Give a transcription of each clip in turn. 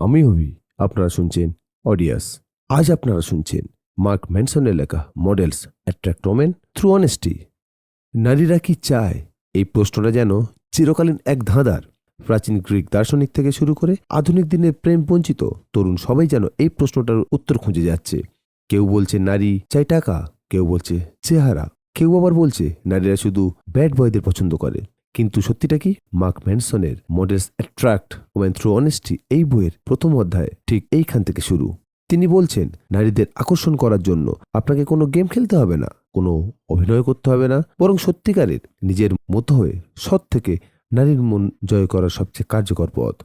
আমি হবি। আপনারা শুনছেন অডিয়াস। আজ আপনারা শুনছেন মার্ক ম্যানসনের লেখা models attract women through honesty. নারীরা কি চায়, এই প্রশ্নটা যেন চিরকালীন এক ধাঁধার। প্রাচীন গ্রিক দার্শনিক থেকে শুরু করে আধুনিক দিনের প্রেম বঞ্চিত তরুণ সবাই যেন এই প্রশ্নটার উত্তর খুঁজে যাচ্ছে। কেউ বলছে নারী চাই টাকা, কেউ বলছে চেহারা, কেউ আবার বলছে নারীরা শুধু ব্যাড বয়দের পছন্দ করে। কিন্তু সত্যিটা কি? মার্ক ম্যানসনের models attract women through honesty এই বইয়ের প্রথম অধ্যায় ঠিক এইখান থেকে শুরু। তিনি বলছেন নারীদের আকর্ষণ করার জন্য আপনাকে কোনো গেম খেলতে হবে না, কোনো অভিনয় করতে হবে না, বরং সত্যিকারের নিজের মতো হয়ে সৎ থেকে নারীর মন জয় করার সবচেয়ে কার্যকর পথ।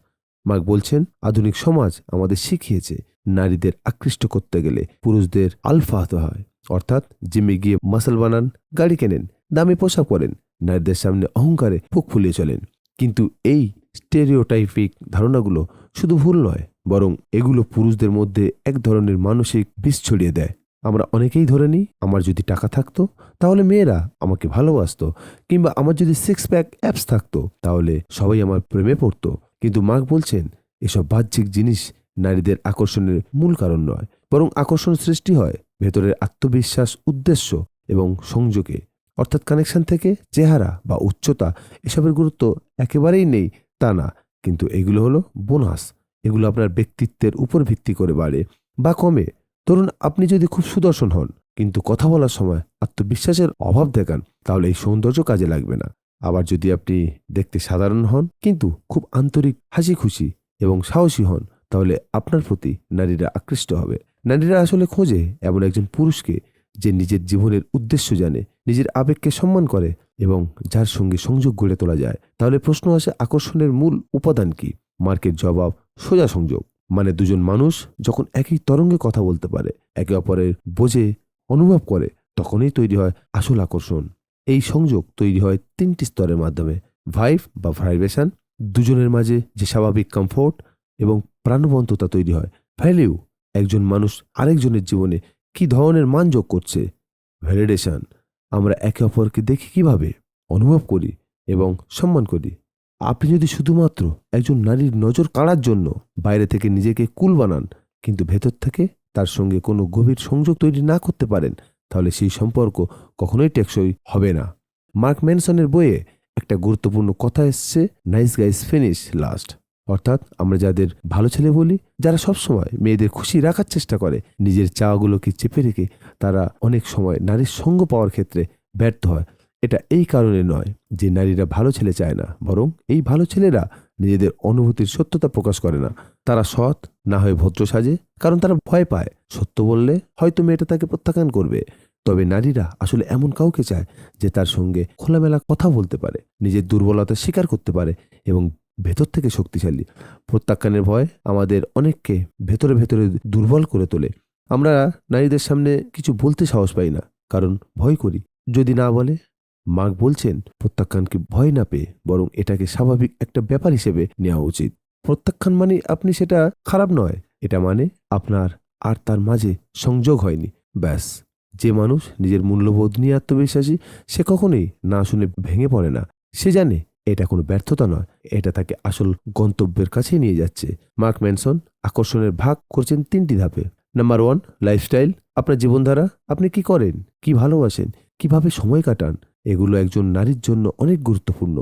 মার্ক বলছেন আধুনিক সমাজ আমাদের শিখিয়েছে নারীদের আকৃষ্ট করতে গেলে পুরুষদের আলফা হতে হয়, অর্থাৎ জিমে গিয়ে মাসল বানান, গাড়ি কেনেন, দামি পোশাক পরেন, নারীদের সামনে অহংকারে বুক ফুলিয়ে চলেন। কিন্তু এই স্টেরিওটাইপিক ধারণাগুলো শুধু ভুল নয়, বরং এগুলো পুরুষদের মধ্যে এক ধরনের মানসিক বিষ ছড়িয়ে দেয়। আমরা অনেকেই ধরে নিই আমার যদি টাকা থাকতো তাহলে মেয়েরা আমাকে ভালোবাসতো, কিংবা আমার যদি সিক্স প্যাক অ্যাপস থাকতো তাহলে সবাই আমার প্রেমে পড়তো। কিন্তু মার্ক বলছেন এসব বাহ্যিক জিনিস নারীদের আকর্ষণের মূল কারণ নয়, বরং আকর্ষণ সৃষ্টি হয় ভেতরের আত্মবিশ্বাস, উদ্দেশ্য এবং সংযোগে। অর্থাৎ কানেকশন থেকে। চেহারা বা উচ্চতা এসবের গুরুত্ব একেবারেই নেই তা না, কিন্তু এগুলো হলো বোনাস। এগুলো আপনার ব্যক্তিত্বের উপর ভিত্তি করে বাড়ে বা কমে। ধরুন আপনি যদি খুব সুদর্শন হন কিন্তু কথা বলার সময় আত্মবিশ্বাসের অভাব দেখান, তাহলে এই সৌন্দর্য কাজে লাগবে না। আবার যদি আপনি দেখতে সাধারণ হন কিন্তু খুব আন্তরিক, হাসি খুশি এবং সাহসী হন, তাহলে আপনার প্রতি নারীরা আকৃষ্ট হবে। নারীরা আসলে খোঁজে এমন একজন পুরুষকে যে নিজের জীবনের উদ্দেশ্য জানে, নিজের আবেগকে সম্মান করে এবং যার সঙ্গে সংযোগ গড়ে তোলা যায়। তাহলে প্রশ্ন আসে আকর্ষণের মূল উপাদান কি? মার্কের জবাব সোজা সংযোগ। মানে দুজন মানুষ যখন একই তরঙ্গে কথা বলতে পারে, একে অপরের বোঝে, অনুভব করে, তখনই তৈরি হয় আসল আকর্ষণ। এই সংযোগ তৈরি হয় তিনটি স্তরের মাধ্যমে। ভাইব বা ভাইব্রেশন, দুজনের মাঝে যে স্বাভাবিক কমফোর্ট এবং প্রাণবন্ততা তৈরি হয়। ভ্যালিউ, একজন মানুষ আরেকজনের জীবনে কি ধরনের মান যোগ করছে। ভ্যালিডেশন, আমরা একে অপরকে দেখি কিভাবে, অনুভব করি এবং সম্মান করি। আপনি যদি শুধুমাত্র একজন নারীর নজর কাড়ার জন্য বাইরে থেকে নিজেকে কুল বানান কিন্তু ভেতর থেকে তার সঙ্গে কোনো গভীর সংযোগ তৈরি না করতে পারেন, তাহলে সেই সম্পর্ক কখনোই টেকসই হবে না। মার্ক ম্যানসনের বইয়ে একটা গুরুত্বপূর্ণ কথা এসছে, নাইস গাইস ফিনিশ লাস্ট। অর্থাৎ আমরা যাদের ভালো ছেলে বলি, যারা সবসময় মেয়েদের খুশি রাখার চেষ্টা করে, নিজের চাওয়াগুলোকে চেপে রেখে তারা অনেক সময় নারীর সঙ্গ পাওয়ার ক্ষেত্রে ব্যর্থ হয়। এটা এই কারণে নয় যে নারীরা ভালো ছেলে চায় না, বরং এই ভালো ছেলেরা নিজেদের অনুভূতির সত্যতা প্রকাশ করে না। তারা সৎ না হয়ে ভদ্র সাজে, কারণ তারা ভয় পায় সত্য বললে হয়তো মেয়েটা তাকে প্রত্যাখ্যান করবে। তবে নারীরা আসলে এমন কাউকে চায় যে তার সঙ্গে খোলামেলা কথা বলতে পারে, নিজের দুর্বলতা স্বীকার করতে পারে এবং ভেতর থেকে শক্তিশালী। প্রত্যাখ্যানের ভয় আমাদের অনেককে ভেতরে ভেতরে দুর্বল করে তোলে। আমরা নারীদের সামনে কিছু বলতে সাহস পাই না, কারণ ভয় করি যদি না বলে। মার্ক বলছেন প্রত্যাখ্যানকে ভয় না পেয়ে বরং এটাকে স্বাভাবিক একটা ব্যাপার হিসেবে নেওয়া উচিত। প্রত্যাখ্যান মানে আপনি সেটা খারাপ নয়, এটা মানে আপনার আর তার মাঝে সংযোগ হয়নি, ব্যাস। যে মানুষ নিজের মূল্যবোধ নিয়ে আত্মবিশ্বাসী, সে কখনোই না শুনে ভেঙে পড়ে না। সে জানে এটা কোনো ব্যর্থতা নয়, এটা তাকে আসল গন্তব্যের কাছে নিয়ে যাচ্ছে। মার্ক ম্যানসন আকর্ষণের ভাগ করছেন তিনটি ধাপে। নাম্বার 1, লাইফস্টাইল, আপনার জীবনধারা। আপনি কি করেন, কি ভালোবাসেন, কিভাবে সময় কাটান, এগুলো একজন নারীর জন্য অনেক গুরুত্বপূর্ণ।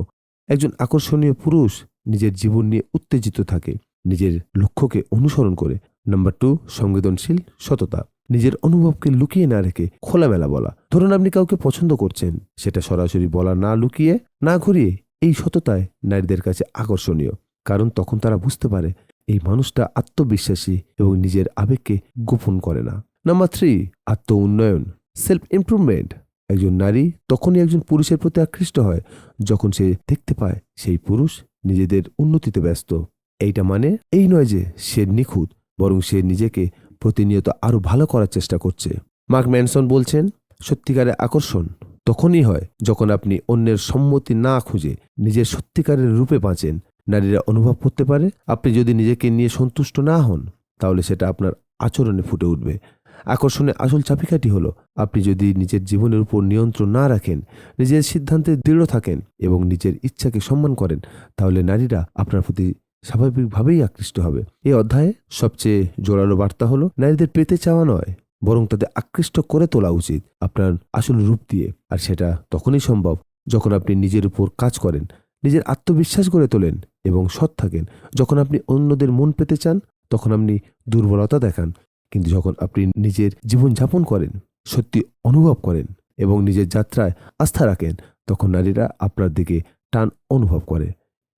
একজন আকর্ষণীয় পুরুষ নিজের জীবন নিয়ে উত্তেজিত থাকে, নিজের লক্ষ্যকে অনুসরণ করে। নাম্বার 2, সংবেদনশীল, সততা, নিজের অনুভবকে লুকিয়ে না রেখে খোলামেলা বলা। ধরুন আপনি কাউকে পছন্দ করছেন, সেটা সরাসরি বলা, না লুকিয়ে, না ঘুরিয়ে। এই সততায় নারীদের কাছে আকর্ষণীয়, কারণ তখন তারা বুঝতে পারে এই মানুষটা আত্মবিশ্বাসী এবং নিজের আবেগকে গোপন করে না। নাম্বার 3, আত্ম উন্নয়ন, সেলফ ইমপ্রুভমেন্ট। একজন নারী তখনই একজন পুরুষের প্রতি আকৃষ্ট হয় যখন সে দেখতে পায় সেই পুরুষ নিজেদের উন্নতিতে ব্যস্ত। এইটা মানে এই নয় যে সে নিখুঁত, বরং সে নিজেকে প্রতিনিয়ত আরো ভালো করার চেষ্টা করছে। মার্ক ম্যানসন বলছেন সত্যিকারের আকর্ষণ তখনই হয় যখন আপনি অন্যের সম্মতি না খুঁজে নিজের সত্যিকারের রূপে বাঁচেন। নারীরা অনুভব করতে পারে আপনি যদি নিজেকে নিয়ে সন্তুষ্ট না হন, তাহলে সেটা আপনার আচরণে ফুটে উঠবে। আকর্ষণের আসল চাবিকাঠি হলো আপনি যদি নিজের জীবনের উপর নিয়ন্ত্রণ না রাখেন, নিজের সিদ্ধান্তে দৃঢ় থাকেন এবং নিজের ইচ্ছাকে সম্মান করেন, তাহলে নারীরা আপনার প্রতি স্বাভাবিকভাবেই আকৃষ্ট হবে। এই অধ্যায়ে সবচেয়ে জোরালো বার্তা হলো নারীদের পেতে চাওয়া নয়, বরং তাদের আকৃষ্ট করে তোলা উচিত আপনার আসল রূপ দিয়ে। আর সেটা তখনই সম্ভব যখন আপনি নিজের উপর কাজ করেন, নিজের আত্মবিশ্বাস গড়ে তোলেন এবং সৎ থাকেন। যখন আপনি অন্যদের মন পেতে চান, তখন আপনি দুর্বলতা দেখান। কিন্তু যখন আপনি নিজের জীবন যাপন করেন, সত্যি অনুভব করেন এবং নিজের যাত্রায় আস্থা রাখেন, তখন নারীরা আপনার দিকে টান অনুভব করে।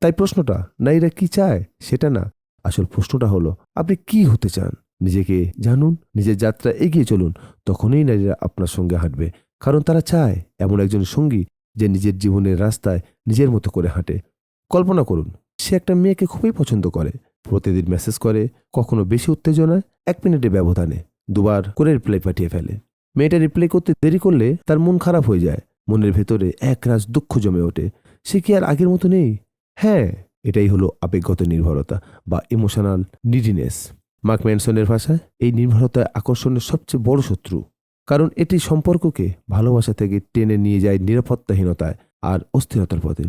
তাই প্রশ্নটা নারীরা কি চায় সেটা না, আসল প্রশ্নটা হলো আপনি কি হতে চান। নিজেকে জানুন, নিজের যাত্রা এগিয়ে চলুন, তখনই নারীরা আপনার সঙ্গে হাঁটবে। কারণ তারা চায় এমন একজন সঙ্গী যে নিজের জীবনের রাস্তায় নিজের মতো করে হাঁটে। কল্পনা করুন, সে একটা মেয়েকে খুবই পছন্দ করে, প্রতিদিন মেসেজ করে, কখনো বেশি উত্তেজনায় 1 মিনিটের ব্যবধানে 2বার করে রিপ্লাই পাঠিয়ে ফেলে। মেয়েটা রিপ্লাই করতে দেরি করলে তার মন খারাপ হয়ে যায়, মনের ভেতরে একরাশ দুঃখ জমে ওঠে। সে কি আর আগের মতো নেই? হ্যাঁ, এটাই হলো আবেগগত নির্ভরতা বা ইমোশনাল নিডিনেস। মার্ক ম্যানসনের ভাষায় এই নির্ভরতা আকর্ষণের সবচেয়ে বড় শত্রু, কারণ এটি সম্পর্ককে ভালোবাসা থেকে টেনে নিয়ে যায় নিরাপত্তাহীনতায় আর অস্থিরতার পথে।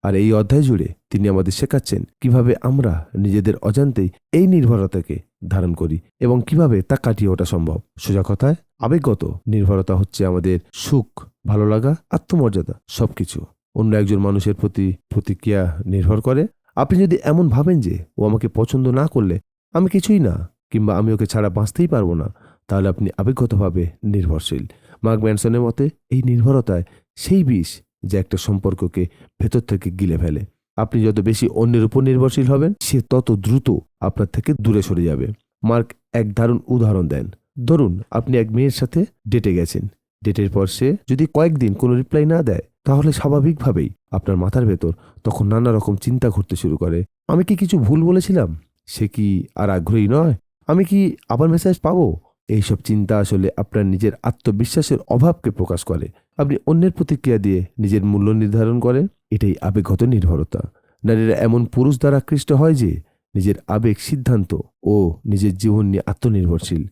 আর এই অধ্যায় জুড়ে তিনি আমাদের শেখাচ্ছেন কিভাবে আমরা নিজেদের অজান্তেই এই নির্ভরতাকে ধারণ করি এবং কিভাবে তা কাটিয়ে ওঠা সম্ভব। সোজা কথায়, আবেগগত নির্ভরতা হচ্ছে আমাদের সুখ, ভালো লাগা, আত্মমর্যাদা সবকিছু অন্য একজন মানুষের প্রতি প্রতিক্রিয়া নির্ভর করে। আপনি যদি এমন ভাবেন যে ও আমাকে পছন্দ না করলে আমি কিছুই না, কিংবা আমি ওকে ছাড়া বাঁচতেই পারবো না, তাহলে আপনি আবেগগতভাবে নির্ভরশীল। মার্ক ম্যানসনের মতে এই নির্ভরতায় সেই বিষ যা একটা সম্পর্ককে ভেতর থেকে গিলে ফেলে। আপনি যত বেশি অন্যের উপর নির্ভরশীল হবেন, সে তত দ্রুত আপনার থেকে দূরে সরে যাবে। মার্ক এক দারুণ উদাহরণ দেন। ধরুন, আপনি এক মেয়ের সাথে ডেটে গেছেন। ডেটের পর সে যদি কয়েকদিন কোনো রিপ্লাই না দেয়, তাহলে স্বাভাবিকভাবেই আপনার মাথার ভেতর তখন নানা রকম চিন্তা ঘুরতে শুরু করে। আমি কি কিছু ভুল বলেছিলাম? সে কি আর আগ্রহী নয়? আমি কি আবার মেসেজ পাবো? এইসব চিন্তা আসলে আপনার নিজের আত্মবিশ্বাসের অভাবকে প্রকাশ করে। আপনি অন্যের প্রতিক্রিয়া দিয়ে নিজের মূল্য নির্ধারণ করেন। এটাই আবেগগত নির্ভরতা। নারীরা এমন পুরুষ দ্বারা আকৃষ্ট হয় যে নিজের আবেগ, সিদ্ধান্ত ও নিজের জীবন নিয়ে আত্মনির্ভরশীল।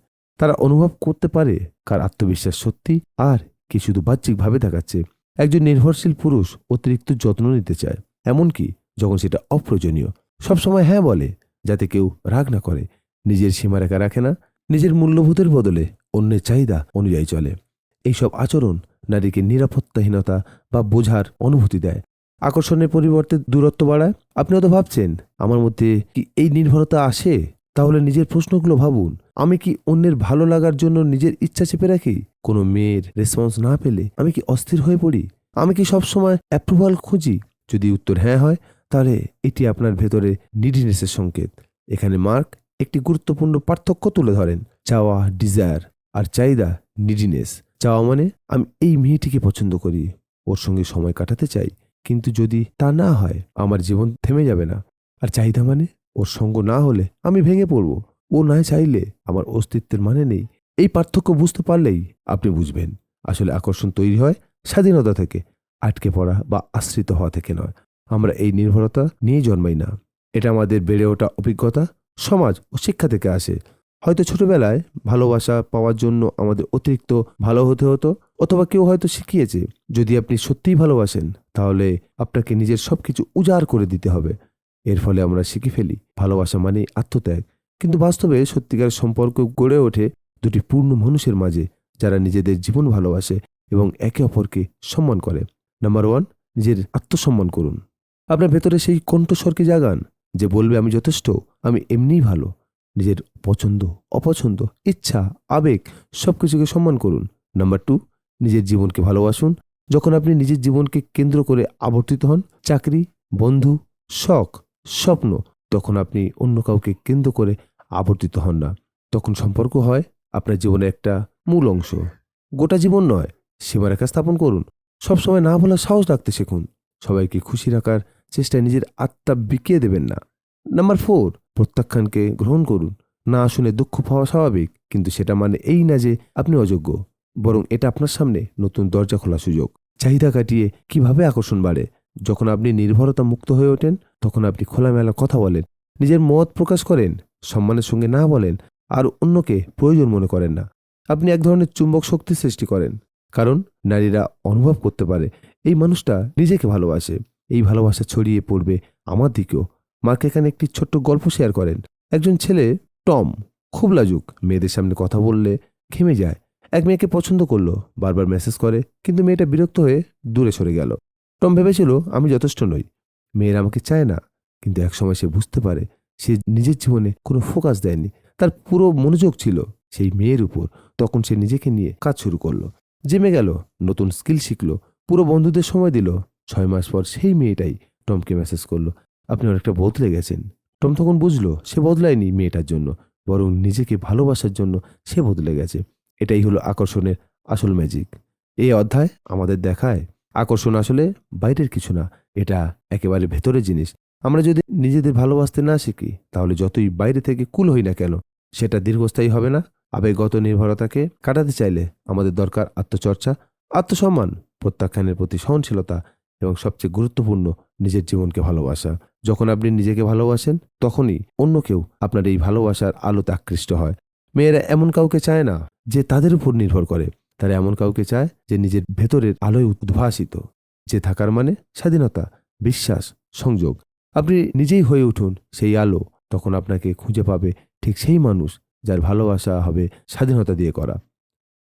তারা অনুভব করতে পারে কার আত্মবিশ্বাস সত্যি আর কি শুধু বাহ্যিকভাবে দেখাচ্ছে। একজন নির্ভরশীল পুরুষ অতিরিক্ত যত্ন নিতে চায়, এমনকি যখন সেটা অপ্রয়োজনীয়। সবসময় হ্যাঁ বলে যাতে কেউ রাগ না করে, নিজের সীমারেখা রাখে না, নিজের মূল্যবোধের বদলে অন্যের চাহিদা অনুযায়ী চলে। এইসব আচরণ নারীকে নিরাপত্তাহীনতা বা বোঝার অনুভূতি দেয়। আকর্ষণের পরিবর্তে দূরত্ব বাড়ায়। আপনি হয়তো ভাবছেন, আমার মধ্যে কি এই নির্ভরতা আসে? তাহলে নিজের প্রশ্নগুলো ভাবুন। আমি কি অন্যের ভালো লাগার জন্য নিজের ইচ্ছা চেপে রাখি? কোনো মেয়ের রেসপন্স না পেলে আমি কি অস্থির হয়ে পড়ি? আমি কি সবসময় অ্যাপ্রুভাল খুঁজি? যদি উত্তর হ্যাঁ হয়, তাহলে এটি আপনার ভেতরে নিডিনেসের সংকেত। এখানে মার্ক একটি গুরুত্বপূর্ণ পার্থক্য তুলে ধরেন। চাওয়া ডিজায়ার আর চাহিদা নিডিনেস। চাওয়া মানে আমি এই মেয়েটিকে পছন্দ করি, ওর সঙ্গে সময় কাটাতে চাই, কিন্তু যদি তা না হয় আমার জীবন থেমে যাবে না। আর চাহিদা মানে ওর সঙ্গ না হলে আমি ভেঙে পড়ব, ও না চাইলে আমার অস্তিত্বের মানে নেই। এই পার্থক্য বুঝতে পারলেই আপনি বুঝবেন আসলে আকর্ষণ তৈরি হয় স্বাধীনতা থেকে, আটকে পড়া বা আশ্রিত হওয়া থেকে নয়। আমরা এই নির্ভরতা নিয়ে জন্মাই না, এটা আমাদের বেড়ে ওঠা অভিজ্ঞতা, সমাজ ও শিক্ষা থেকে আসে। হয়তো ছোটবেলায় ভালোবাসা পাওয়ার জন্য আমাদের অতিরিক্ত ভালো হতে হতো, অথবা কেউ হয়তো শিখিয়েছে যদি আপনি সত্যিই ভালোবাসেন তাহলে আপনাকে নিজের সবকিছু উজাড় করে দিতে হবে। এর ফলে আমরা শিখে ফেলি ভালোবাসা মানে আত্মত্যাগ। কিন্তু বাস্তবে সত্যিকার সম্পর্ক গড়ে ওঠে দুটি পূর্ণ মানুষের মাঝে, যারা নিজেদের জীবন ভালোবাসে এবং একে অপরকে সম্মান করে। নাম্বার 1, নিজের আত্মসম্মান করুন। আপনার ভেতরে সেই কণ্ঠস্বরকে জাগান যে বলবে আমি যথেষ্ট, আমি এমনিই ভালো। নিজের পছন্দ, অপছন্দ, ইচ্ছা, আবেগ সবকিছুকে সম্মান করুন। নাম্বার 2, নিজের জীবনকে ভালোবাসুন। যখন আপনি নিজের জীবনকে কেন্দ্র করে আবর্তিত হন, চাকরি, বন্ধু, শখ, স্বপ্ন, তখন আপনি অন্য কাউকে কেন্দ্র করে আবর্তিত হন না। তখন সম্পর্ক হয় আপনার জীবনের একটা মূল অংশ, গোটা জীবন নয়। সীমারেখা স্থাপন করুন। সবসময় না বলার সাহস রাখতে শিখুন। সবাইকে খুশি রাখার চেষ্টায় নিজের আত্মা বিকিয়ে দেবেন না। নাম্বার 4, প্রত্যাখ্যানকে গ্রহণ করুন। না শুনে দুঃখ পাওয়া স্বাভাবিক, কিন্তু সেটা মানে এই না যে আপনি অযোগ্য, বরং এটা আপনার সামনে নতুন দরজা খোলা সুযোগ। চাহিদা কাটিয়ে কিভাবে আকর্ষণ বাড়ে? যখন আপনি নির্ভরতা মুক্ত হয়ে ওঠেন, তখন আপনি খোলামেলা কথা বলেন, নিজের মত প্রকাশ করেন, সম্মানের সঙ্গে না বলেন, আর অন্যকে প্রয়োজন মনে করেন না। আপনি এক ধরনের চুম্বক শক্তি সৃষ্টি করেন, কারণ নারীরা অনুভব করতে পারে এই মানুষটা নিজেকে ভালোবাসে। এই ভালোবাসা ছড়িয়ে পড়বে আমার দিকেও, মার্ক এখানে একটি ছোট্ট গল্প শেয়ার করেন। একজন ছেলে টম খুব লাজুক, মেয়েদের সামনে কথা বললে ঘেমে যায়। এক মেয়েকে পছন্দ করলো, বারবার মেসেজ করে, কিন্তু মেয়েটা বিরক্ত হয়ে দূরে সরে গেল। টম ভেবেছিল আমি যথেষ্ট নই, মেয়েরা আমাকে চায় না। কিন্তু একসময় সে বুঝতে পারে সে নিজের জীবনে কোনো ফোকাস দেয়নি, তার পুরো মনোযোগ ছিল সেই মেয়ের উপর। তখন সে নিজেকে নিয়ে কাজ শুরু করলো, জেমে গেল, নতুন স্কিল শিখলো, পুরো বন্ধুদের সময় দিল। 6 মাস পর সেই মেয়েটাই টমকে মেসেজ করলো, আপনি অনেকটা বদলে গেছেন। টম তখন বুঝলো সে বদলায়নি মেয়েটার জন্য, বরং নিজেকে ভালোবাসার জন্য সে বদলে গেছে। এটাই হলো আকর্ষণের আসল ম্যাজিক। এই অধ্যায় আমাদের দেখায় আকর্ষণ আসলে বাইরের কিছু না, এটা একেবারে ভেতরের জিনিস। আমরা যদি নিজেদের ভালোবাসতে না শিখি, তাহলে যতই বাইরে থেকে কুল হই না কেন, সেটা দীর্ঘস্থায়ী হবে না। আবেগগত নির্ভরতাকে কাটাতে চাইলে আমাদের দরকার আত্মচর্চা, আত্মসম্মান, প্রত্যাখ্যানের প্রতি সহনশীলতা এবং সবচেয়ে গুরুত্বপূর্ণ নিজের জীবনকে ভালোবাসা। যখন আপনি নিজেকে ভালোবাসেন, তখনই অন্য কেউ আপনার এই ভালোবাসার আলোতে আকৃষ্ট হয়। মেয়েরা এমন কাউকে চায় না যে তাদের উপর নির্ভর করে, তারা এমন কাউকে চায় যে নিজের ভেতরের আলোয় উদ্ভাসিত, যে থাকার মানে স্বাধীনতা, বিশ্বাস, সংযোগ। আপনি নিজেই হয়ে উঠুন সেই আলো, তখন আপনাকে খুঁজে পাবে ঠিক সেই মানুষ যার ভালোবাসা হবে স্বাধীনতা দিয়ে করা।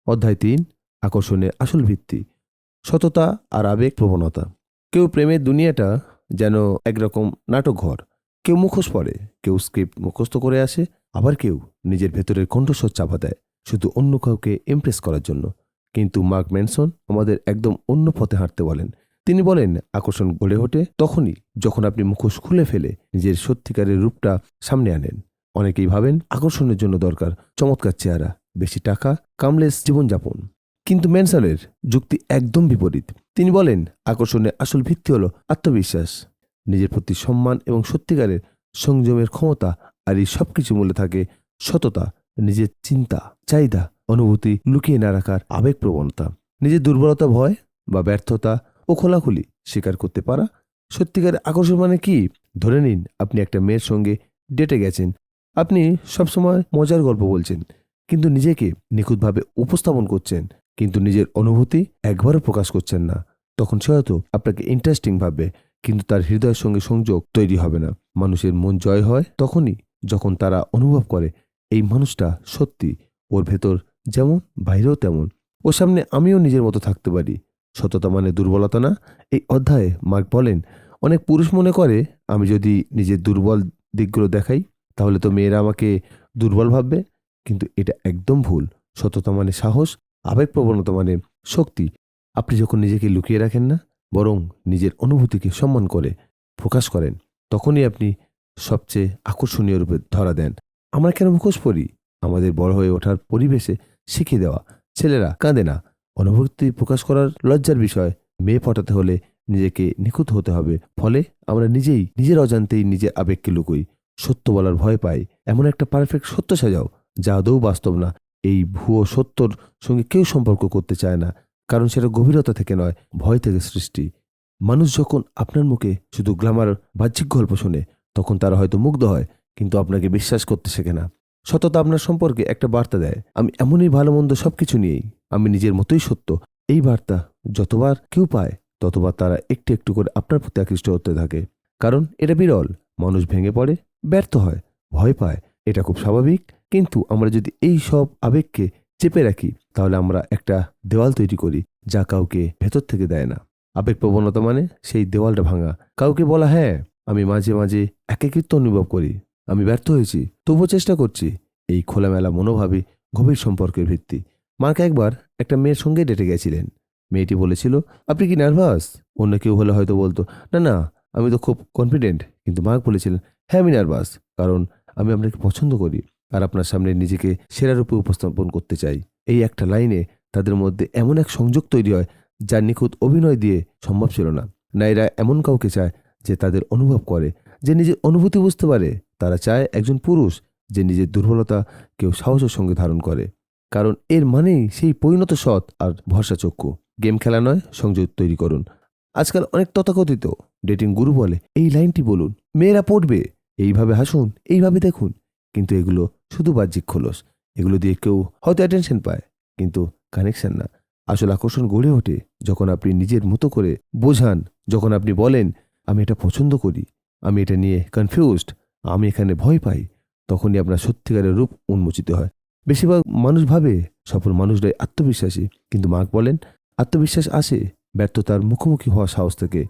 অধ্যায় 3, আকর্ষণের আসল ভিত্তি, সততা আর আবেগ প্রবণতা। কেউ প্রেমের দুনিয়াটা যেন একরকম নাটক ঘর। কেউ মুখোশ পরে, কেউ স্ক্রিপ্ট মুখস্থ করে আসে, আবার কেউ নিজের ভেতরের কণ্ঠস্বর চাপা দেয় শুধু অন্য কাউকে ইমপ্রেস করার জন্য। কিন্তু মার্ক ম্যানসন আমাদের একদম অন্য পথে হাঁটতে বলেন। তিনি বলেন আকর্ষণ গড়ে ওঠে তখনই যখন আপনি মুখোশ খুলে ফেলে নিজের সত্যিকারের রূপটা সামনে আনেন। অনেকেই ভাবেন আকর্ষণের জন্য দরকার চমৎকার চেহারা, বেশি টাকা, কামলেস জীবনযাপন। কিন্তু ম্যানসনের যুক্তি একদম বিপরীত। তিনি বলেন আকর্ষণের আসল ভিত্তি হলো আত্মবিশ্বাস, নিজের প্রতি সম্মান এবং সত্যিকারের সংযমের ক্ষমতা। আর এই সবকিছু মূলে থাকে সততা, নিজের চিন্তা, চাহিদা, অনুভূতি লুকিয়ে না রাখার আবেগ প্রবণতা, নিজের দুর্বলতা, ভয় বা ব্যর্থতা ও খোলাখুলি স্বীকার করতে পারা। সত্যিকারের আকর্ষণ মানে কি? ধরে নিন আপনি একটা মেয়ের সঙ্গে ডেটে গেছেন। আপনি সবসময় মজার গল্প বলছেন, কিন্তু নিজেকে নিখুঁতভাবে উপস্থাপন করছেন, কিন্তু নিজের অনুভূতি একবারও প্রকাশ করছেন না। তখন সে হয়তো আপনাকে ইন্টারেস্টিং ভাববে, কিন্তু তার হৃদয়ের সঙ্গে সংযোগ তৈরি হবে না। মানুষের মন জয় হয় তখনই যখন তারা অনুভব করে এই মানুষটা সত্যি, ওর ভেতর যেমন বাইরেও তেমন, ওর সামনে আমিও নিজের মতো থাকতে পারি। সততা মানে দুর্বলতা না। এই অধ্যায়ে মার্ক বলেন অনেক পুরুষ মনে করে আমি যদি নিজের দুর্বল দিকগুলো দেখাই, তাহলে তো মেয়েরা আমাকে দুর্বল ভাববে। কিন্তু এটা একদম ভুল। সততা মানে সাহস, আবেগপ্রবণতা মানে শক্তি। আপনি যখন নিজেকে লুকিয়ে রাখেন না, বরং নিজের অনুভূতিকে সম্মান করে প্রকাশ করেন, তখনই আপনি সবচেয়ে আকর্ষণীয় রূপে ধরা দেন। আমরা কেন মুখোশ পরি? আমাদের বড় হয়ে ওঠার পরিবেশে শিখিয়ে দেওয়া। ছেলেরা কাঁদে না, অনুভূতি প্রকাশ করার লজ্জার বিষয়। মেয়ে পটাতে হলে নিজেকে নিখুঁত হতে হবে। ফলে আমরা নিজেই নিজের অজান্তেই নিজের আবেগকে লুকোই। সত্য বলার ভয় পাই। এমন একটা পারফেক্ট সত্য সাজাও যা আদৌ বাস্তব না। এই ভুয়ো সত্যর সঙ্গে কেউ সম্পর্ক করতে চায় না, কারণ সেটা গভীরতা থেকে নয়, ভয় থেকে সৃষ্টি। মানুষ যখন আপনার মুখে শুধু গ্ল্যামার, বাহ্যিক গল্প শোনে, তখন তারা হয়তো মুগ্ধ হয়, কিন্তু আপনাকে বিশ্বাস করতে শেখে না। সততা আপনার সম্পর্কে একটা বার্তা দেয়, আমি এমনই ভালো মন্দ সবকিছু নিয়েই, আমি নিজের মতোই সত্য। এই বার্তা যতবার কেউ পায়, ততবার তারা একটু একটু করে আপনার প্রতি আকৃষ্ট হতে থাকে। কারণ এটা বিরল। মানুষ ভেঙে পড়ে, ব্যর্থ হয়, ভয় পায়, এটা খুব স্বাভাবিক। কিন্তু আমরা যদি এই সব আবেগকে চেপে রাখি, তাহলে আমরা একটা দেওয়াল তৈরি করি যা কাউকে ভেতর থেকে দেয় না। আবেগ প্রবণতা মানে সেই দেওয়ালটা ভাঙা। কাউকে বলা, হ্যাঁ আমি মাঝে মাঝে একাকিত্ব অনুভব করি, আমি ব্যর্থ হয়েছি, তবুও চেষ্টা করছি। এই খোলামেলা মনোভাবই গভীর সম্পর্কের ভিত্তি। মার্ক একবার একটা মেয়ের সঙ্গে ডেটে গেছিলেন। মেয়েটি বলেছিল, আপনি কি নার্ভাস? অন্য কেউ হলে হয়তো বলতো, না না আমি তো খুব কনফিডেন্ট। কিন্তু মার্ক বলেছিলেন, হ্যাঁ আমি নার্ভাস, কারণ আমি আপনাকে পছন্দ করি আর আপনার সামনে নিজেকে সেরা রূপে উপস্থাপন করতে চাই। এই একটা লাইনে তাদের মধ্যে এমন এক সংযোগ তৈরি হয় যা নিখুঁত অভিনয় দিয়ে সম্ভব ছিল না। নারীরা এমন কাউকে চায় যে তাদের অনুভব করে, যে নিজের অনুভূতি বুঝতে পারে। তারা চায় একজন পুরুষ যে নিজের দুর্বলতা কেউ সাহসের সঙ্গে ধারণ করে, কারণ এর মানেই সেই পরিণত সৎ আর ভরসা চক্ষু। গেম খেলা নয়, সংযোগ তৈরি করুন। আজকাল অনেক তথাকথিত ডেটিং গুরু বলে এই লাইনটি বলুন, মেয়েরা পড়বে, এইভাবে হাসুন, এইভাবে দেখুন। কিন্তু এগুলো শুধু বাহ্যিক খোলস। এগুলো দিয়ে কেউ হয়তো অ্যাটেনশন পায়, কিন্তু কানেকশন না। আসল আকর্ষণ গড়ে ওঠে যখন আপনি নিজের মতো করে বোঝান, যখন আপনি বলেন আমি এটা পছন্দ করি, আমি এটা নিয়ে কনফিউজড, আমি এখানে ভয় পাই, তখনই আপনার সত্যিকারের রূপ উন্মোচিত হয়। বেশিরভাগ মানুষ ভাবে সফল মানুষরাই আত্মবিশ্বাসী, কিন্তু মার্ক বলেন আত্মবিশ্বাস আসে ব্যর্থতার মুখোমুখি হওয়া সাহস থেকে।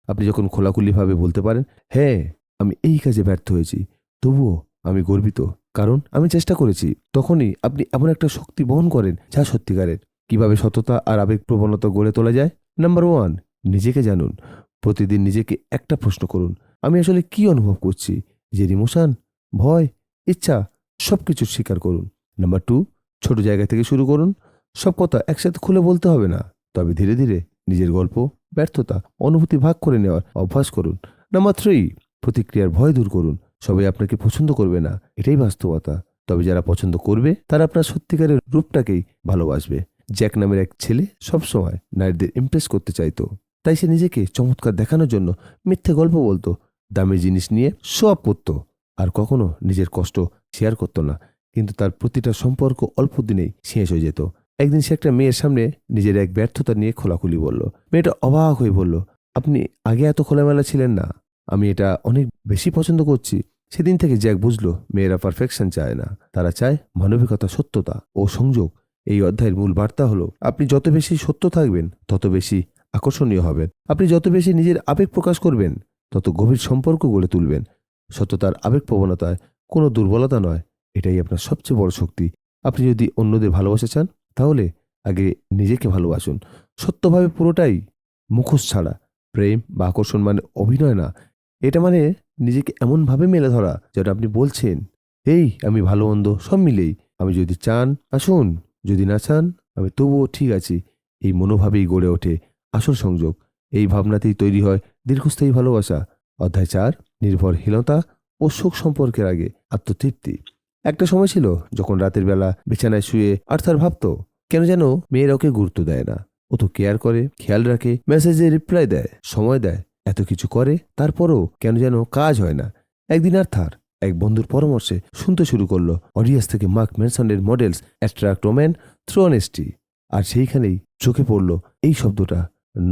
আপনি যখন খোলাখুলিভাবে বলতে পারেন, হ্যাঁ আমি এই কাজে ব্যর্থ হয়েছি, তবুও আমি গর্বিত কারণ আমি চেষ্টা করেছি, তখনই আপনি এমন একটা শক্তি বহন করেন যা সত্যিকারের। কিভাবে সততা আর আবেগ প্রবণতা গড়ে তোলা যায়? নাম্বার 1, নিজেকে জানুন। প্রতিদিন নিজেকে একটা প্রশ্ন করুন, আমি আসলে কি অনুভব করছি? যে ইমোশন, ভয়, ইচ্ছা, সবকিছু স্বীকার করুন। নাম্বার 2, ছোট জায়গা থেকে শুরু করুন। সব কথা একসাথে খুলে বলতে হবে না, তবে ধীরে ধীরে নিজের গল্প, ব্যর্থতা, অনুভূতি ভাগ করে নেওয়ার অভ্যাস করুন। নাম্বার 3, প্রতিক্রিয়ার ভয় দূর করুন। সবাই আপনাকে পছন্দ করবে না, এটাই বাস্তবতা, তবে যারা পছন্দ করবে তারা আপনার সত্যিকারের রূপটাকেই ভালোবাসবে। জ্যাক নামের এক ছেলে সবসময় নারীদের ইমপ্রেস করতে চাইতো, তাই সে নিজেকে চমৎকার দেখানোর জন্য মিথ্যে গল্প বলতো, দামি জিনিস নিয়ে শো অফ করতো, আর কখনো নিজের কষ্ট শেয়ার করতো না। কিন্তু তার প্রতিটা সম্পর্ক অল্প দিনেই শেষ হয়ে যেত। একদিন সে একটা মেয়ের সামনে নিজের এক ব্যর্থতা নিয়ে খোলাখুলি বলল। মেয়েটা অবাক হয়ে বলল, আপনি আগে এত খোলামেলা ছিলেন না, আমি এটা অনেক বেশি পছন্দ করছি। সেদিন থেকে জ্যাক বুঝলো মেয়েরা পারফেকশন চায় না, তারা চায় মানবিকতা, সত্যতা ও সংযোগ। এই অধ্যায়ের মূল বার্তা হলো, আপনি যত বেশি সত্য থাকবেন তত বেশি আকর্ষণীয় হবেন। আপনি যত বেশি নিজের আবেগ প্রকাশ করবেন তত গভীর সম্পর্ক গড়ে তুলবেন। সত্যতার আবেগ প্রবণতায় কোনো দুর্বলতা নয়, এটাই আপনার সবচেয়ে বড় শক্তি। আপনি যদি অন্যদের ভালোবাসা চান তাহলে আগে নিজেকে ভালোবাসুন সত্যভাবে, পুরোটাই মুখোশ ছাড়া। প্রেম বা আকর্ষণ মানে অভিনয় না, এটা মানে নিজেকে এমনভাবে মেলে ধরা যেটা আপনি বলছেন, এই আমি ভালো মন্দ সব মিলেই, আমি যদি চান আসুন, যদি না চান আমি তবুও ঠিক আছি। এই মনোভাবেই গড়ে ওঠে আসল সংযোগ। এই ভাবনাতেই তৈরি হয় দীর্ঘস্থায়ী ভালোবাসা। অধ্যায় 4, নির্ভরহীনতা ও সুখ সম্পর্কের আগে আত্মতৃপ্তি। একটা সময় ছিল যখন রাতের বেলা বিছানায় শুয়ে আর্থার ভাবতো, কেন যেন মেয়েরা ওকে গুরুত্ব দেয় না। ও তো কেয়ার করে, খেয়াল রাখে, মেসেজে রিপ্লাই দেয়, সময় দেয়, এত কিছু করে, তারপরও কেন যেন কাজ হয় না। একদিন আর্থার এক বন্ধুর পরামর্শে শুনতে শুরু করলো অডিয়াস থেকে মার্ক ম্যানসনের models attract women through honesty. আর সেইখানেই চোখে পড়ল এই শব্দটা,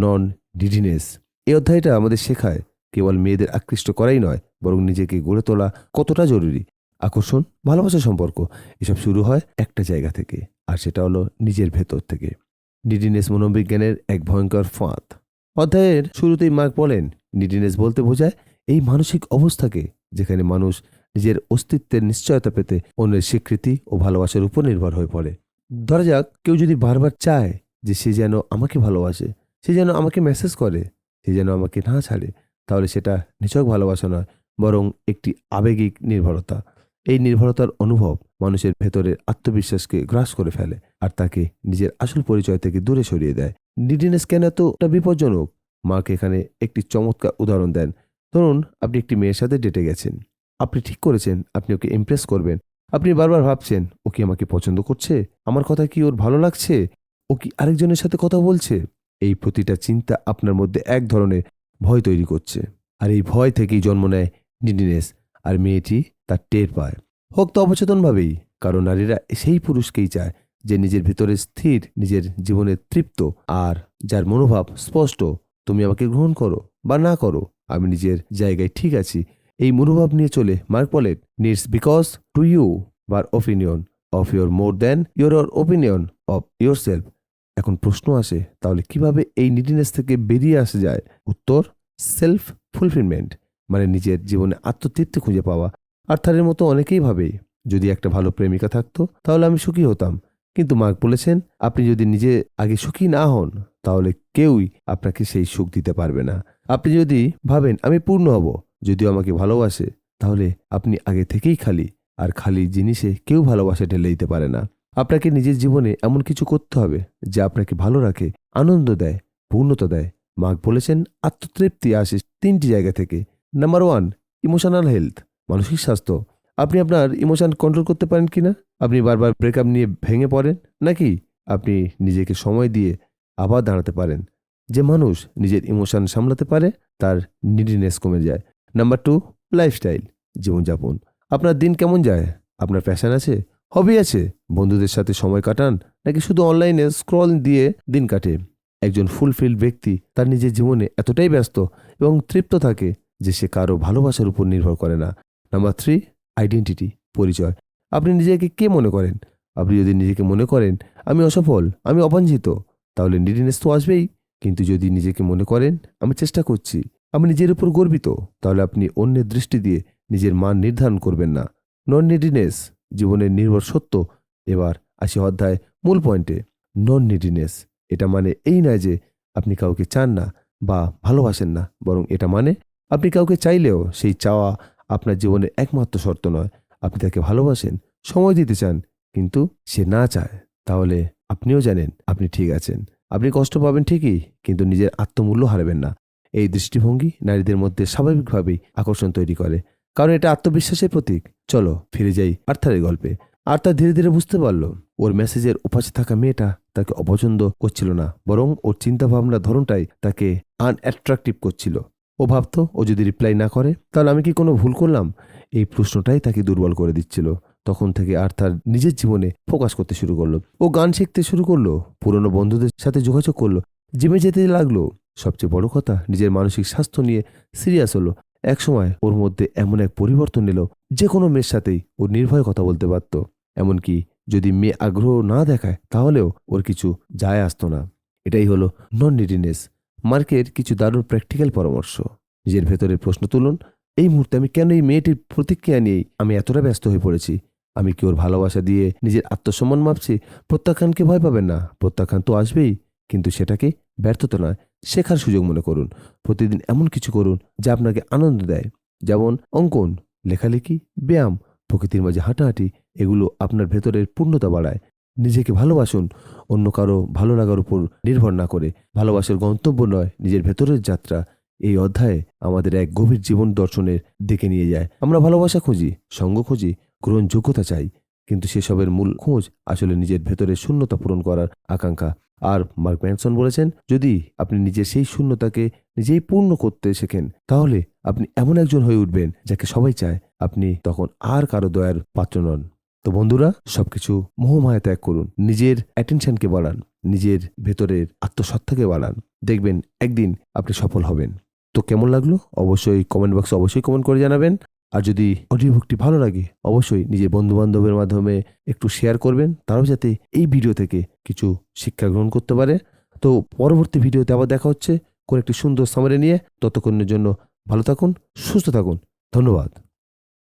নন ডিডিনেস। এই অধ্যায়টা আমাদের শেখায় কেবল মেয়েদের আকৃষ্ট করাই নয়, বরং নিজেকে গড়ে তোলা কতটা জরুরি। আকর্ষণ, ভালোবাসা, সম্পর্ক এসব শুরু হয় একটা জায়গা থেকে, আর সেটা হলো নিজের ভেতর থেকে। নিডিনেস মনোবিজ্ঞানের এক ভয়ঙ্কর ফাঁদ। অধ্যায়ের শুরুতেই মার্ক বলেন, নিডিনেস বলতে বোঝায় এই মানসিক অবস্থাকে যেখানে মানুষ নিজের অস্তিত্বের নিশ্চয়তা পেতে অন্যের স্বীকৃতি ও ভালোবাসার উপর নির্ভর হয়ে পড়ে। ধরা যাক কেউ যদি বারবার চায় যে সে যেন আমাকে ভালোবাসে, সে যেন আমাকে মেসেজ করে, সে যেন আমাকে না ছাড়ে, তাহলে সেটা নিছক ভালোবাসা নয়, বরং একটি আবেগিক নির্ভরতা। এই নির্ভরতার অনুভব মানুষের ভেতরের আত্মবিশ্বাসকে গ্রাস করে ফেলে আর তাকে নিজের আসল পরিচয় থেকে দূরে সরিয়ে দেয়। নিডিনেস কেন এতটা বিপজ্জনক? মার্ক এখানে একটি চমৎকার উদাহরণ দেন। ধরুন আপনি একটি মেয়ের সাথে ডেটে গেছেন, আপনি ঠিক করেছেন আপনি ওকে ইমপ্রেস করবেন। আপনি বারবার ভাবছেন, ও কি আমাকে পছন্দ করছে? আমার কথা কি ওর ভালো লাগছে? ও কি আরেকজনের সাথে কথা বলছে? এই প্রতিটা চিন্তা আপনার মধ্যে এক ধরনের ভয় তৈরি করছে, আর এই ভয় থেকেই জন্ম নেয় নিডিনেস। আর মেয়েটি তার টের পায়, হোক তো অবচেতনভাবেই, কারণ নারীরা সেই পুরুষকেই চায় যে নিজের ভিতরে স্থির, নিজের জীবনে তৃপ্ত, আর যার মনোভাব স্পষ্ট, তুমি আমাকে গ্রহণ করো বা না করো, আমি নিজের জায়গায় ঠিক আছি। এই মনোভাব নিয়ে চলে মার্ক বলেন, needs because to you bar opinion of your more than your opinion of yourself. এখন প্রশ্ন আসে, তাহলে কিভাবে এই নিডিনেস থেকে বেরিয়ে আসা যায়? উত্তর, সেলফ ফুলফিলমেন্ট, মানে নিজের জীবনে আত্মতৃপ্তি খুঁজে পাওয়া। আর্থারের মতো অনেকেই ভাবে, যদি একটা ভালো প্রেমিকা থাকতো তাহলে আমি সুখী হতাম। কিন্তু মার্ক বলেছেন, আপনি যদি নিজে আগে সুখী না হন তাহলে কেউই আপনাকে সেই সুখ দিতে পারবে না। আপনি যদি ভাবেন আমি পূর্ণ হব যদিও আমাকে ভালোবাসে, তাহলে আপনি আগে থেকেই খালি, আর খালি জিনিসে কেউ ভালোবাসা ঢেলে দিতে পারে না। আপনাকে নিজের জীবনে এমন কিছু করতে হবে যা আপনাকে ভালো রাখে, আনন্দ দেয়, পূর্ণতা দেয়। মার্ক বলেছেন, আত্মতৃপ্তি আসে 3টি জায়গা থেকে। নাম্বার 1, ইমোশনাল হেলথ, মানসিক স্বাস্থ্য। আপনি আপনার ইমোশন কন্ট্রোল করতে পারেন কিনা? আপনি বারবার ব্রেকআপ নিয়ে ভেঙে পড়েন, নাকি আপনি নিজেকে সময় দিয়ে আবার দাঁড়াতে পারেন? যে মানুষ নিজের ইমোশন সামলাতে পারে তার নিডিনেস কমে যায়। নাম্বার 2, লাইফস্টাইল, জীবনযাপন। আপনার দিন কেমন যায়? আপনার প্যাশন আছে, হবি আছে, বন্ধুদের সাথে সময় কাটান, নাকি শুধু অনলাইনে স্ক্রল দিয়ে দিন কাটে? একজন ফুলফিল ব্যক্তি তার নিজের জীবনে এতটাই ব্যস্ত এবং তৃপ্ত থাকে যে সে কারো ভালোবাসার উপর নির্ভর করে না। নাম্বার 3, আইডেন্টিটি, পরিচয়। আপনি নিজেকে কে মনে করেন? আপনি যদি নিজেকে মনে করেন আমি অসফল, আমি অবাঞ্ছিত, তাহলে নিডিনেস তো আসবেই। কিন্তু যদি নিজেকে মনে করেন আমি চেষ্টা করছি, আমি নিজের উপর গর্বিত, তাহলে আপনি অন্যের দৃষ্টি দিয়ে নিজের মান নির্ধারণ করবেন না। নন নিডিনেস, জীবনের নির্ভর সত্য। এবার আসি অধ্যায় মূল পয়েন্টে। নন নিডিনেস, এটা মানে এই নয় যে আপনি কাউকে চান না বা ভালোবাসেন না, বরং এটা মানে আপনি কাউকে চাইলেও সেই চাওয়া আপনার জীবনের একমাত্র শর্ত নয়। আপনি তাকে ভালোবাসেন, সময় দিতে চান, কিন্তু সে না চায়, তাহলে আপনিও জানেন আপনি ঠিক আছেন। আপনি কষ্ট পাবেন ঠিকই, কিন্তু নিজের আত্মমূল্য হারাবেন না। এই দৃষ্টিভঙ্গি নারীদের মধ্যে স্বাভাবিকভাবেই আকর্ষণ তৈরি করে, কারণ এটা আত্মবিশ্বাসের প্রতীক। চলো ফিরে যাই আর্থারের গল্পে। আর্থার ধীরে ধীরে বুঝতে পারল ওর মেসেজের উপাসে থাকা মেয়েটা তাকে অপছন্দ করছিল না, বরং ওর চিন্তাভাবনার ধরনটাই তাকে আনঅ্যাট্রাকটিভ করছিল। ও ভাবতো ও যদি রিপ্লাই না করে তাহলে আমি কি কোনো ভুল করলাম? এই প্রশ্নটাই তাকে দুর্বল করে দিচ্ছিল। তখন থেকে আর্থার নিজের জীবনে ফোকাস করতে শুরু করলো। ও গান শিখতে শুরু করলো, পুরনো বন্ধুদের সাথে যোগাযোগ করলো, জিমে যেতে লাগলো। সবচেয়ে বড় কথা, নিজের মানসিক স্বাস্থ্য নিয়ে সিরিয়াস হলো। একসময় ওর মধ্যে এমন এক পরিবর্তন এলো, যে কোনো মেয়ের সাথেই ও নির্ভয়ে কথা বলতে পারত। এমনকি যদি মেয়ে আগ্রহ না দেখায় তাহলেও ওর কিছু যায় আসতো না। এটাই হলো নন নিডিনেস। মার্কের কিছু দারুণ প্র্যাকটিক্যাল পরামর্শ। নিজের ভেতরের প্রশ্ন তুলুন, এই মুহূর্তে আমি কেন এই মেয়েটির প্রতিক্রিয়া নিয়েই আমি এতটা ব্যস্ত হয়ে পড়েছি? আমি কি ওর ভালোবাসা দিয়ে নিজের আত্মসম্মান মাপছি? প্রত্যাখ্যানকে ভয় পাবেন না, প্রত্যাখ্যান তো আসবেই, কিন্তু সেটাকে ব্যর্থতা নয়, শেখার সুযোগ মনে করুন। প্রতিদিন এমন কিছু করুন যা আপনাকে আনন্দ দেয়, যেমন অঙ্কন, লেখালেখি, ব্যায়াম, প্রকৃতির মাঝে হাঁটাহাঁটি। এগুলো আপনার ভেতরের পূর্ণতা বাড়ায়। নিজেকে ভালোবাসুন, অন্য কারো ভালো লাগার উপর নির্ভর না করে। ভালোবাসার গন্তব্য নয়, নিজের ভেতরের যাত্রা। এই অধ্যায়ে আমাদের এক গভীর জীবন দর্শনের দিকে নিয়ে যায়। আমরা ভালোবাসা খুঁজি, সঙ্গ খুঁজি, গ্রহণযোগ্যতা চাই, কিন্তু সেসবের মূল খোঁজ আসলে নিজের ভেতরের শূন্যতা পূরণ করার আকাঙ্ক্ষা। আর মার্ক ম্যানসন বলেছেন, যদি আপনি নিজের সেই শূন্যতাকে নিজেই পূর্ণ করতে শেখেন, তাহলে আপনি এমন একজন হয়ে উঠবেন যাকে সবাই চায়। আপনি তখন আর কারো দয়ার পাত্র নন। তো বন্ধুরা, সবকিছু মোহমায়া ত্যাগ করুন, নিজের অ্যাটেনশনকে বাড়ান, নিজের ভেতরের আত্মসত্তাকে বাড়ান। দেখবেন একদিন আপনি সফল হবেন। তো কেমন লাগলো অবশ্যই কমেন্ট বক্সে অবশ্যই কমেন্ট করে জানাবেন। আর যদি অডিও বুকটি ভালো লাগে অবশ্যই নিজের বন্ধু বান্ধবের মাধ্যমে একটু শেয়ার করবেন, তারাও যাতে এই ভিডিও থেকে কিছু শিক্ষা গ্রহণ করতে পারে। তো পরবর্তী ভিডিওতে আবার দেখা হচ্ছে কোন একটি সুন্দর সামারি নিয়ে। ততক্ষণের জন্য ভালো থাকুন, সুস্থ থাকুন। ধন্যবাদ।